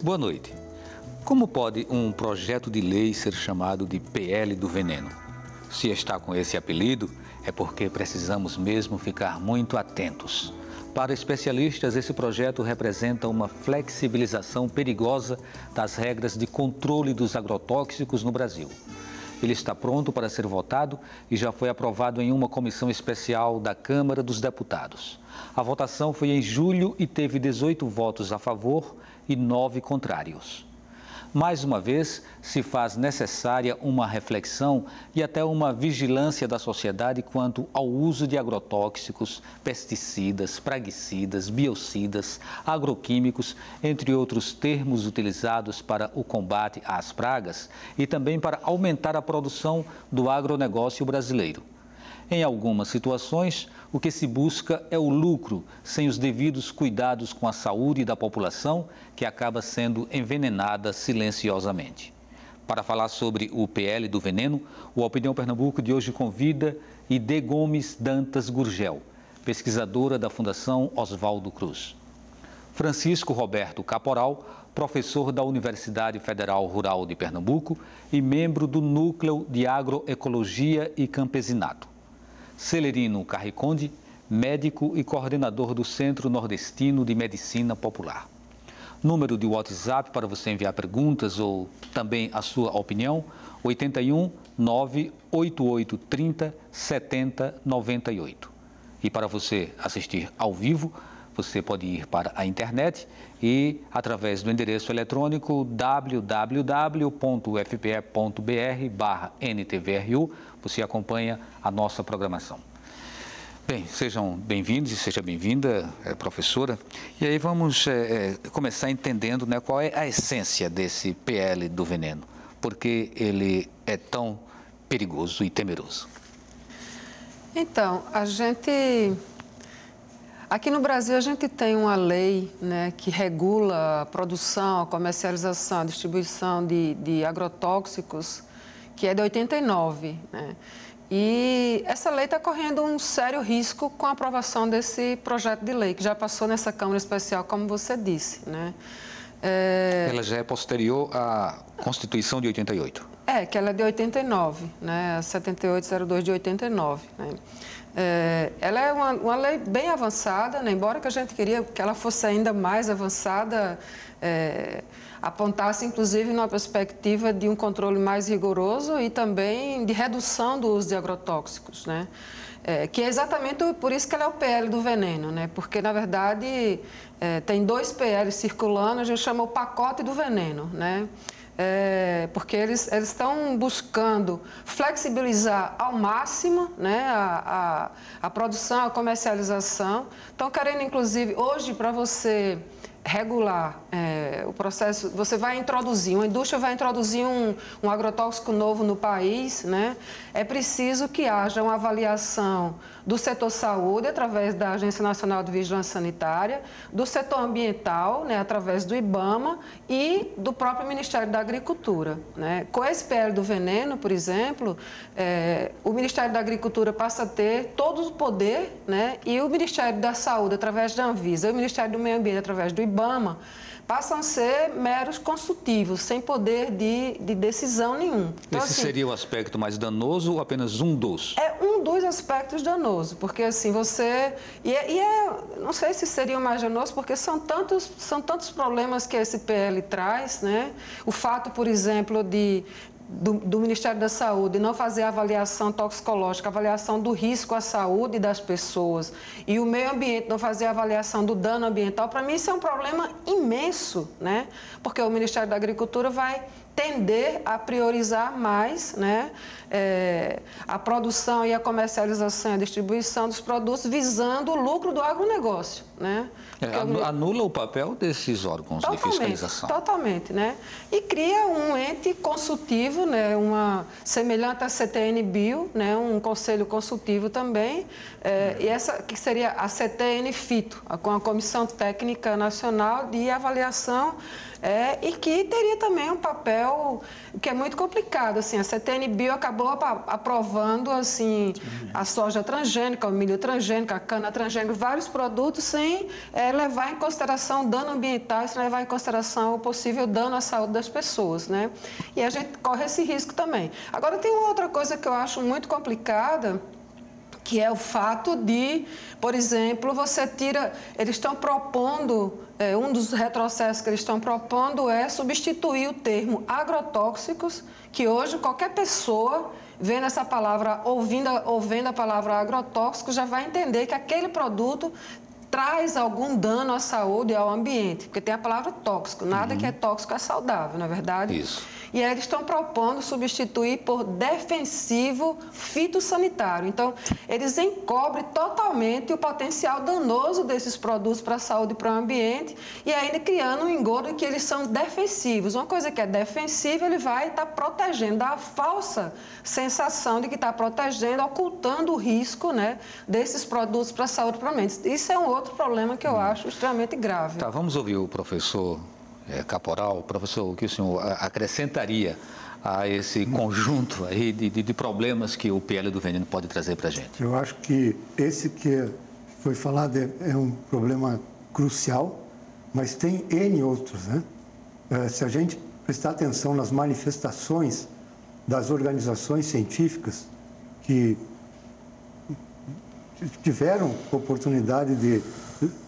Boa noite. Como pode um projeto de lei ser chamado de PL do veneno? Se está com esse apelido, é porque precisamos mesmo ficar muito atentos. Para especialistas, esse projeto representa uma flexibilização perigosa das regras de controle dos agrotóxicos no Brasil. Ele está pronto para ser votado e já foi aprovado em uma comissão especial da Câmara dos Deputados. A votação foi em julho e teve 18 votos a favor e 9 contrários. Mais uma vez, se faz necessária uma reflexão e até uma vigilância da sociedade quanto ao uso de agrotóxicos, pesticidas, praguicidas, biocidas, agroquímicos, entre outros termos utilizados para o combate às pragas e também para aumentar a produção do agronegócio brasileiro. Em algumas situações, o que se busca é o lucro, sem os devidos cuidados com a saúde da população, que acaba sendo envenenada silenciosamente. Para falar sobre o PL do veneno, o Opinião Pernambuco de hoje convida Ide Gomes Dantas Gurgel, pesquisadora da Fundação Oswaldo Cruz. Francisco Roberto Caporal, professor da Universidade Federal Rural de Pernambuco e membro do Núcleo de Agroecologia e Campesinato. Celerino Carriconde, médico e coordenador do Centro Nordestino de Medicina Popular. Número de WhatsApp para você enviar perguntas ou também a sua opinião, 81 98830 7098. E para você assistir ao vivo, você pode ir para a internet e, através do endereço eletrônico www.fpe.br/NTVRU, você acompanha a nossa programação. Bem, sejam bem-vindos e seja bem-vinda, professora. E aí vamos começar entendendo, né, qual é a essência desse PL do veneno, porque ele é tão perigoso e temeroso. Então, aqui no Brasil, a gente tem uma lei, né, que regula a produção, a comercialização, a distribuição de agrotóxicos, que é de 89, né? E essa lei está correndo um sério risco com a aprovação desse projeto de lei, que já passou nessa Câmara Especial, como você disse, né? Ela já é posterior à Constituição de 88. Que ela é de 89, né? 7802 de 89, né? Ela é uma lei bem avançada, né? Embora que a gente queria que ela fosse ainda mais avançada, apontasse inclusive numa perspectiva de um controle mais rigoroso e também de redução do uso de agrotóxicos, né? Que é exatamente por isso que ela é o PL do veneno, né? Porque, na verdade, tem dois PLs circulando, a gente chama o pacote do veneno, né? Porque eles estão buscando flexibilizar ao máximo, né, a produção, a comercialização. Estão querendo, inclusive, hoje, para você regular o processo, você vai introduzir, uma indústria vai introduzir um agrotóxico novo no país, né? É preciso que haja uma avaliação do setor saúde, através da Agência Nacional de Vigilância Sanitária, do setor ambiental, né, através do IBAMA e do próprio Ministério da Agricultura, né? Com esse PL do veneno, por exemplo, o Ministério da Agricultura passa a ter todo o poder, né? E o Ministério da Saúde, através da Anvisa, e o Ministério do Meio Ambiente, através do IBAMA, passam a ser meros consultivos, sem poder de decisão nenhum. Então, esse seria o aspecto mais danoso ou apenas um dos? É um dos aspectos danosos, porque assim, não sei se seria o mais danoso, porque são tantos problemas que esse PL traz, né? O fato, por exemplo, do Ministério da Saúde não fazer a avaliação toxicológica, a avaliação do risco à saúde das pessoas, e o meio ambiente não fazer a avaliação do dano ambiental, para mim isso é um problema imenso, né? Porque o Ministério da Agricultura vai tender a priorizar mais, né, a produção e a comercialização e a distribuição dos produtos visando o lucro do agronegócio, né? Anula o papel desses órgãos de fiscalização. Totalmente, né? E cria um ente consultivo, né, semelhante à CTN-Bio, né, um conselho consultivo também, e essa que seria a CTN-Fito, com a Comissão Técnica Nacional de Avaliação e que teria também um papel que é muito complicado. Assim, a CTN-Bio acabou aprovando assim, a soja transgênica, o milho transgênico, a cana transgênica, vários produtos sem levar em consideração o dano ambiental, sem levar em consideração o possível dano à saúde das pessoas, né? E a gente corre esse risco também. Agora, tem uma outra coisa que eu acho muito complicada, que é o fato de, por exemplo, eles estão propondo, um dos retrocessos que eles estão propondo é substituir o termo agrotóxicos, que hoje qualquer pessoa, vendo essa palavra, ouvindo a palavra agrotóxico, já vai entender que aquele produto traz algum dano à saúde e ao ambiente, porque tem a palavra tóxico, nada que é tóxico é saudável, não é verdade? Isso. E aí eles estão propondo substituir por defensivo fitossanitário. Então, eles encobrem totalmente o potencial danoso desses produtos para a saúde e para o ambiente e ainda criando um engodo que eles são defensivos. Uma coisa que é defensiva, ele vai estar protegendo, dá a falsa sensação de que está protegendo, ocultando o risco, né, desses produtos para a saúde e para o ambiente. Isso é um outro problema que eu acho extremamente grave. Tá, vamos ouvir o professor Caporal. Professor, o que o senhor acrescentaria a esse conjunto aí de problemas que o PL do veneno pode trazer para a gente? Eu acho que esse que foi falado é um problema crucial, mas tem N outros, né? Se a gente prestar atenção nas manifestações das organizações científicas que tiveram oportunidade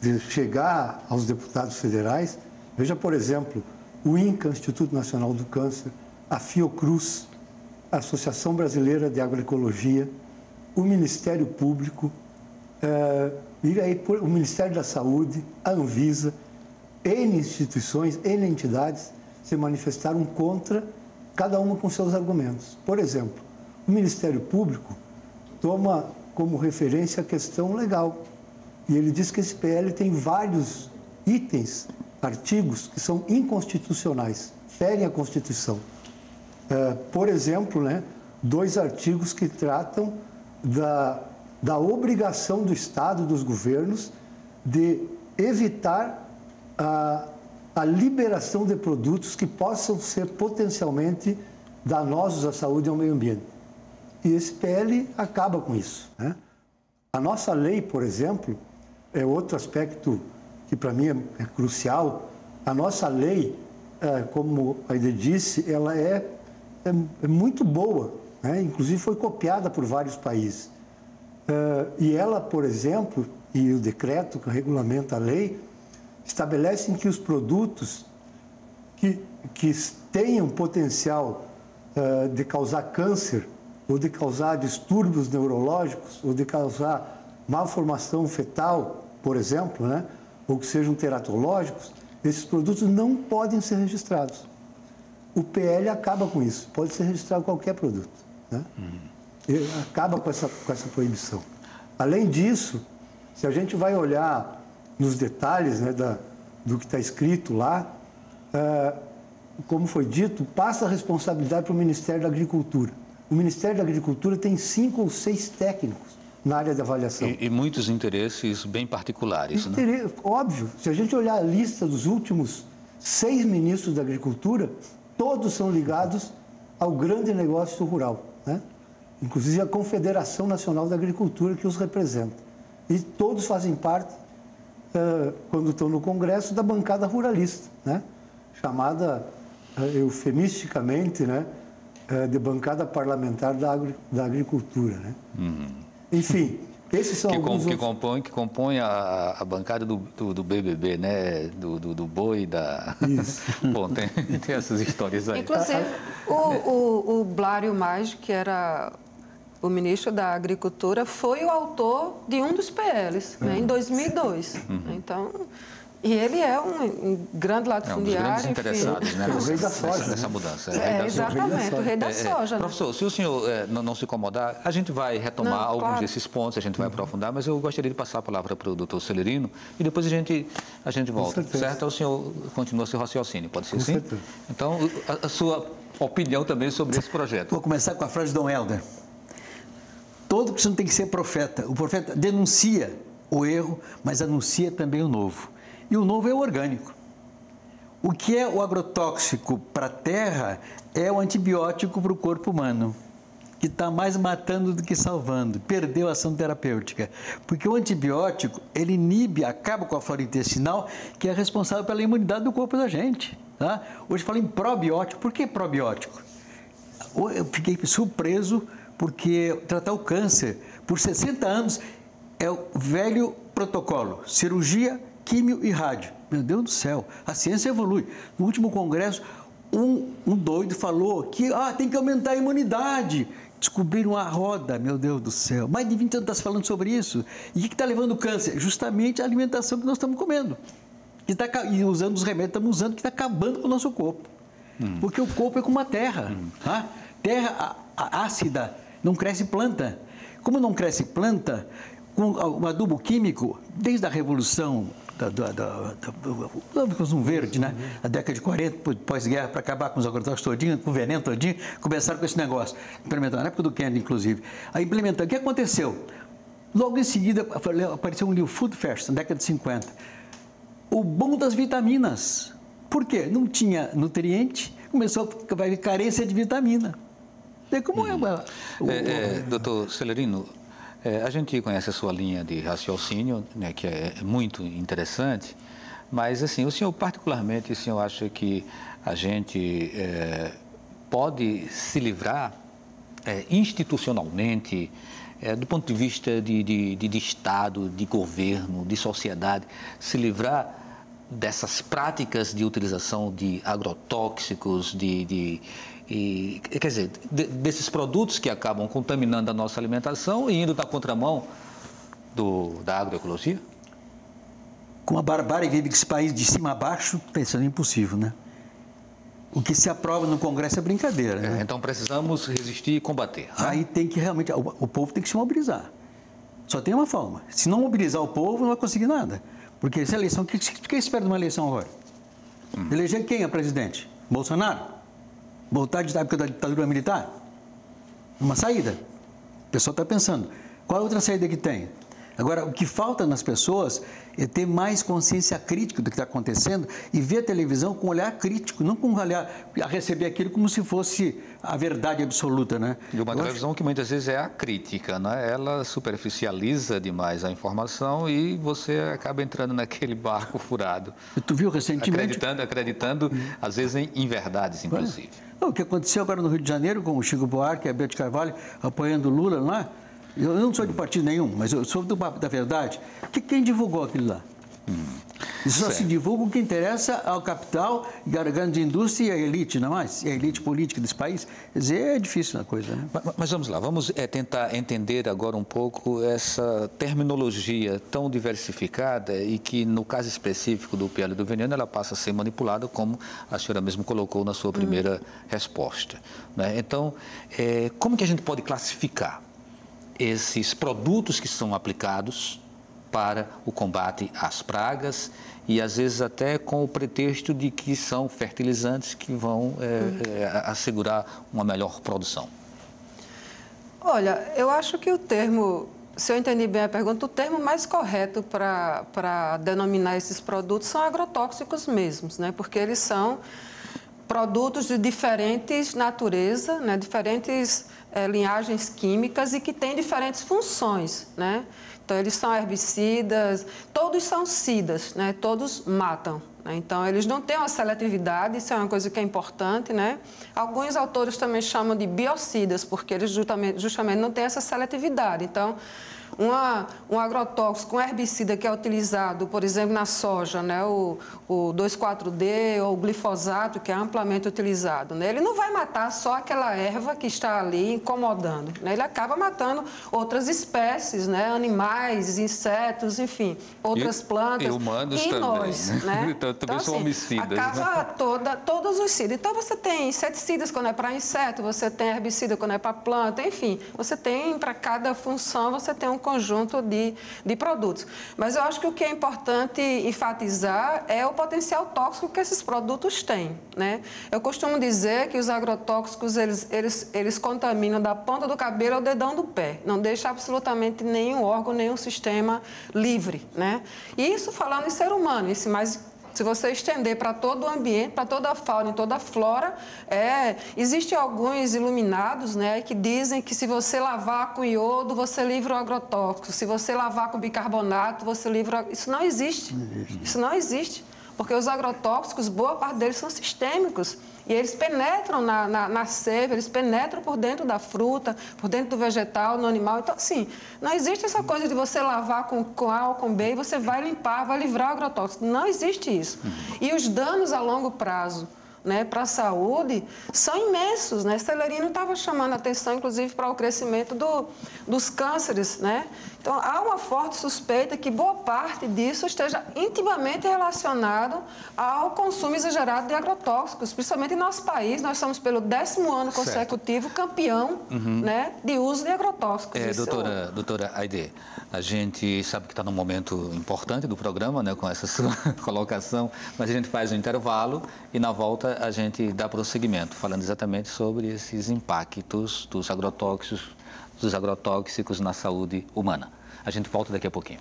de chegar aos deputados federais, veja, por exemplo, o INCA, Instituto Nacional do Câncer, a Fiocruz, a Associação Brasileira de Agroecologia, o Ministério Público, o Ministério da Saúde, a Anvisa, N instituições, N entidades se manifestaram contra, cada uma com seus argumentos. Por exemplo, o Ministério Público toma como referência a questão legal e ele diz que esse PL tem vários itens, artigos que são inconstitucionais, ferem a Constituição. Por exemplo, né, 2 artigos que tratam da obrigação do Estado, dos governos, de evitar a liberação de produtos que possam ser potencialmente danosos à saúde e ao meio ambiente. E esse PL acaba com isso, né? A nossa lei, por exemplo, é outro aspecto que para mim é crucial. A nossa lei, como a Aide disse, ela é muito boa, né? Inclusive foi copiada por vários países. E ela, por exemplo, e o decreto que regulamenta a lei, estabelecem que os produtos que tenham potencial de causar câncer, ou de causar distúrbios neurológicos, ou de causar malformação fetal, por exemplo, né? Ou que sejam teratológicos, esses produtos não podem ser registrados. O PL acaba com isso, pode ser registrado qualquer produto, né? Ele acaba com essa proibição. Além disso, se a gente vai olhar nos detalhes, né, do que está escrito lá, como foi dito, passa a responsabilidade para o Ministério da Agricultura. O Ministério da Agricultura tem 5 ou 6 técnicos na área de avaliação. E muitos interesses bem particulares, né? Óbvio. Se a gente olhar a lista dos últimos 6 ministros da Agricultura, todos são ligados ao grande negócio rural, né? Inclusive a Confederação Nacional da Agricultura que os representa. E todos fazem parte, quando estão no Congresso, da bancada ruralista, né? Chamada eufemisticamente, né, de bancada parlamentar da agricultura, né? Enfim, esses são alguns que compõe a bancada do BBB, né? Do boi, Isso. Bom, tem essas histórias aí. Inclusive, o Blário Maggi, que era o ministro da Agricultura, foi o autor de um dos PLs, né, em 2002. Então, e ele é um grande latifundiário. Um dos grandes interessados, né, o rei da soja, nessa mudança. Exatamente, o rei da soja. Professor, se o senhor não se incomodar, a gente vai retomar alguns desses pontos, a gente vai aprofundar, mas eu gostaria de passar a palavra para o doutor Celerino e depois a gente volta, certo? O senhor continua seu raciocínio, pode ser assim? Então, a sua opinião também sobre esse projeto. Vou começar com a frase de Dom Helder. Todo cristão tem que ser profeta. O profeta denuncia o erro, mas anuncia também o novo. E o novo é o orgânico. O que é o agrotóxico para a terra é o antibiótico para o corpo humano, que está mais matando do que salvando, perdeu a ação terapêutica. Porque o antibiótico, ele inibe, acaba com a flora intestinal, que é responsável pela imunidade do corpo da gente. Tá? Hoje fala em probiótico. Por que probiótico? Eu fiquei surpreso porque tratar o câncer por 60 anos é o velho protocolo, cirurgia, químio e rádio. Meu Deus do céu, a ciência evolui. No último congresso, um doido falou que tem que aumentar a imunidade. Descobriram a roda, meu Deus do céu. Mais de 20 anos está falando sobre isso. E o que está levando o câncer? Justamente a alimentação que nós estamos comendo. E usando os remédios que estamos usando, que está acabando com o nosso corpo. Porque o corpo é como a terra. Tá? Terra ácida, não cresce planta. Como não cresce planta, com o adubo químico, desde a revolução do consumo verde, né? Na década de 40, pós-guerra, para acabar com os agrotóxicos todinho, com o veneno todinho, começaram com esse negócio, implementando, na época do Kennedy, inclusive. Aí implementando, o que aconteceu? Logo em seguida, apareceu um livro, Food First, na década de 50. O boom das vitaminas. Por quê? Não tinha nutriente, começou a haver carência de vitamina. E como doutor Celerino, a gente conhece a sua linha de raciocínio, né, que é muito interessante, mas, assim, o senhor particularmente, o senhor acha que a gente pode se livrar institucionalmente, do ponto de vista de Estado, de governo, de sociedade, se livrar dessas práticas de utilização de agrotóxicos, quer dizer, desses produtos que acabam contaminando a nossa alimentação e indo na contramão da agroecologia? Com a barbárie que vive esse país de cima a baixo, está sendo impossível, né? O que se aprova no Congresso é brincadeira, né? Então precisamos resistir e combater. Né? Aí tem que realmente, o povo tem que se mobilizar. Só tem uma forma. Se não mobilizar o povo, não vai conseguir nada. Porque essa eleição, o que espera de uma eleição agora? Eleger quem é presidente? Bolsonaro? Voltar da época da ditadura militar? Uma saída. O pessoal está pensando, qual é a outra saída que tem? Agora, o que falta nas pessoas é ter mais consciência crítica do que está acontecendo e ver a televisão com um olhar crítico, não com um olhar a receber aquilo como se fosse a verdade absoluta, né? E uma televisão que muitas vezes é a crítica, né? Ela superficializa demais a informação e você acaba entrando naquele barco furado. Tu viu recentemente... Acreditando às vezes em verdades, inclusive. O que aconteceu agora no Rio de Janeiro com o Chico Buarque e a Beth Carvalho apoiando o Lula lá? Eu não sou de partido nenhum, mas eu sou da verdade. Quem divulgou aquilo lá? Isso só se divulga o que interessa ao capital, à grande indústria e à elite, não é mais? E à elite política desse país. Quer dizer, é difícil a coisa, né? Mas vamos lá, vamos tentar entender agora um pouco essa terminologia tão diversificada e que, no caso específico do PL do veneno, ela passa a ser manipulada, como a senhora mesmo colocou na sua primeira resposta. Né? Então, como que a gente pode classificar esses produtos que são aplicados para o combate às pragas e, às vezes, até com o pretexto de que são fertilizantes que vão assegurar uma melhor produção? Olha, eu acho que o termo, se eu entendi bem a pergunta, o termo mais correto para denominar esses produtos são agrotóxicos mesmos, né? Porque eles são produtos de diferentes naturezas, né? Diferentes linhagens químicas e que têm diferentes funções, né? Então, eles são herbicidas, todos são cidas, né? Todos matam, né? Então, eles não têm uma seletividade, isso é uma coisa que é importante, né? Alguns autores também chamam de biocidas, porque eles justamente não têm essa seletividade. Então, um agrotóxico, um herbicida que é utilizado, por exemplo, na soja, né, o 2,4-D ou o glifosato, que é amplamente utilizado, né, ele não vai matar só aquela erva que está ali incomodando, né, ele acaba matando outras espécies, né, animais, insetos, enfim, outras plantas. E humanos também. Nós, né? Então, também são homicidas. Acaba, né? Todos os cidas. Então, você tem inseticidas quando é para inseto, você tem herbicida quando é para planta, enfim, você tem, para cada função, você tem um conjunto de produtos. Mas eu acho que o que é importante enfatizar é o potencial tóxico que esses produtos têm, né? Eu costumo dizer que os agrotóxicos, eles contaminam da ponta do cabelo ao dedão do pé. Não deixa absolutamente nenhum órgão, nenhum sistema livre, né? E isso falando em ser humano, mas se você estender para todo o ambiente, para toda a fauna e toda a flora, existem alguns iluminados, né, que dizem que se você lavar com iodo, você livra o agrotóxico. Se você lavar com bicarbonato, você livra... Isso não existe. Isso não existe. Porque os agrotóxicos, boa parte deles são sistêmicos. E eles penetram na seiva, eles penetram por dentro da fruta, por dentro do vegetal, no animal. Então, assim, não existe essa coisa de você lavar com A ou com B e você vai limpar, vai livrar o agrotóxico. Não existe isso. E os danos a longo prazo, né, para a saúde são imensos, né? Celerino estava chamando a atenção, inclusive, para o crescimento dos cânceres, né? Então, há uma forte suspeita que boa parte disso esteja intimamente relacionado ao consumo exagerado de agrotóxicos, principalmente em nosso país. Nós somos, pelo 10º ano consecutivo, campeão, né, de uso de agrotóxicos. Doutora Aide, a gente sabe que está num momento importante do programa, né, com essa sua colocação, mas a gente faz um intervalo e, na volta, a gente dá prosseguimento, falando exatamente sobre esses impactos dos agrotóxicos na saúde humana. A gente volta daqui a pouquinho.